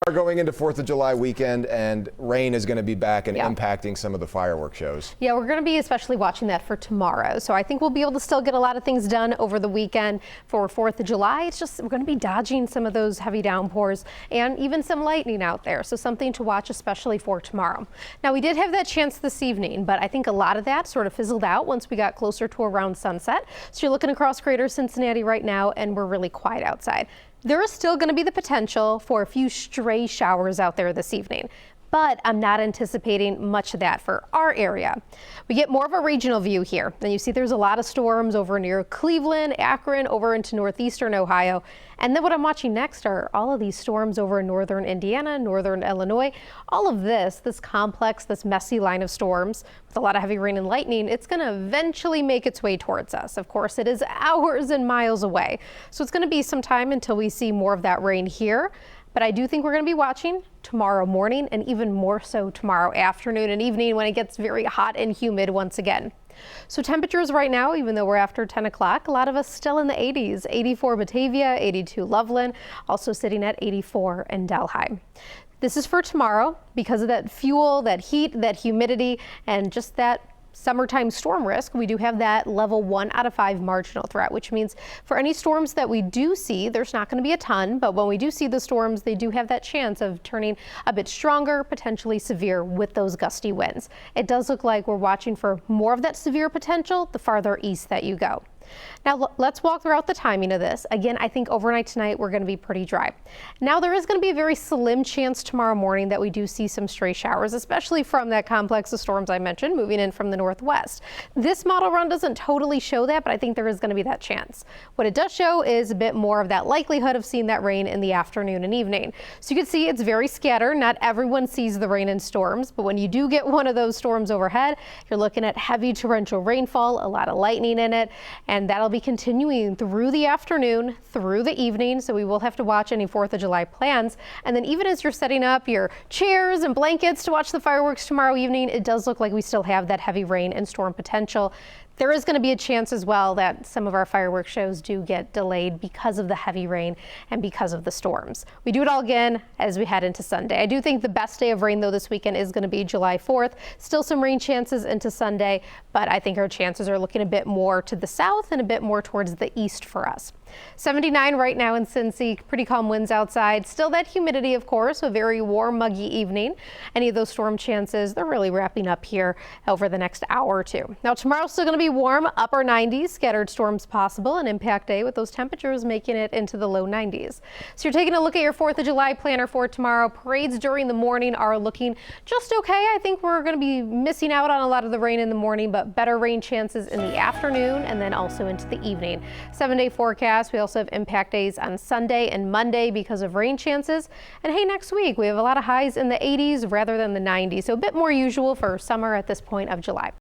Are going into 4th of July weekend, and rain is going to be back and impacting some of the fireworks shows. Yeah, we're going to be especially watching that for tomorrow. So I think we'll be able to still get a lot of things done over the weekend for 4th of July. It's just we're going to be dodging some of those heavy downpours and even some lightning out there. So something to watch, especially for tomorrow. Now, we did have that chance this evening, but I think a lot of that sort of fizzled out once we got closer to around sunset. So you're looking across greater Cincinnati right now, and we're really quiet outside. There is still going to be the potential for a few stray showers out there this evening, but I'm not anticipating much of that for our area. We get more of a regional view here, and you see there's a lot of storms over near Cleveland, Akron, over into northeastern Ohio. And then what I'm watching next are all of these storms over in northern Indiana, northern Illinois. All of this complex, this messy line of storms with a lot of heavy rain and lightning, it's going to eventually make its way towards us. Of course, it is hours and miles away. So it's going to be some time until we see more of that rain here. But I do think we're going to be watching tomorrow morning and even more so tomorrow afternoon and evening when it gets very hot and humid once again. So temperatures right now, even though we're after 10 o'clock, a lot of us still in the 80s, 84 Batavia, 82 Loveland, also sitting at 84 in Delhi. This is for tomorrow because of that fuel, that heat, that humidity, and just that summertime storm risk. We do have that level 1 out of 5 marginal threat, which means for any storms that we do see, there's not going to be a ton, but when we do see the storms, they do have that chance of turning a bit stronger, potentially severe with those gusty winds. It does look like we're watching for more of that severe potential the farther east that you go. Now let's walk throughout the timing of this. Again, I think overnight tonight we're going to be pretty dry. Now there is going to be a very slim chance tomorrow morning that we do see some stray showers, especially from that complex of storms I mentioned moving in from the northwest. This model run doesn't totally show that, but I think there is going to be that chance. What it does show is a bit more of that likelihood of seeing that rain in the afternoon and evening. So you can see it's very scattered. Not everyone sees the rain in storms, but when you do get one of those storms overhead, you're looking at heavy torrential rainfall, a lot of lightning in it, and that'll be continuing through the afternoon, through the evening. So we will have to watch any 4th of July plans. And then even as you're setting up your chairs and blankets to watch the fireworks tomorrow evening, it does look like we still have that heavy rain and storm potential. There is going to be a chance as well that some of our fireworks shows do get delayed because of the heavy rain and because of the storms. We do it all again as we head into Sunday. I do think the best day of rain though this weekend is going to be July 4th. Still some rain chances into Sunday, but I think our chances are looking a bit more to the south and a bit more towards the east for us. 79 right now in Cincy, pretty calm winds outside. Still that humidity, of course, a very warm, muggy evening. Any of those storm chances, they're really wrapping up here over the next hour or two. Now tomorrow's still going to be warm, upper 90s, scattered storms possible, an impact day with those temperatures making it into the low 90s. So you're taking a look at your 4th of July planner for tomorrow. Parades during the morning are looking just okay. I think we're going to be missing out on a lot of the rain in the morning, but better rain chances in the afternoon and then also into the evening. 7-day forecast. We also have impact days on Sunday and Monday because of rain chances. And hey, next week we have a lot of highs in the 80s rather than the 90s. So a bit more usual for summer at this point of July.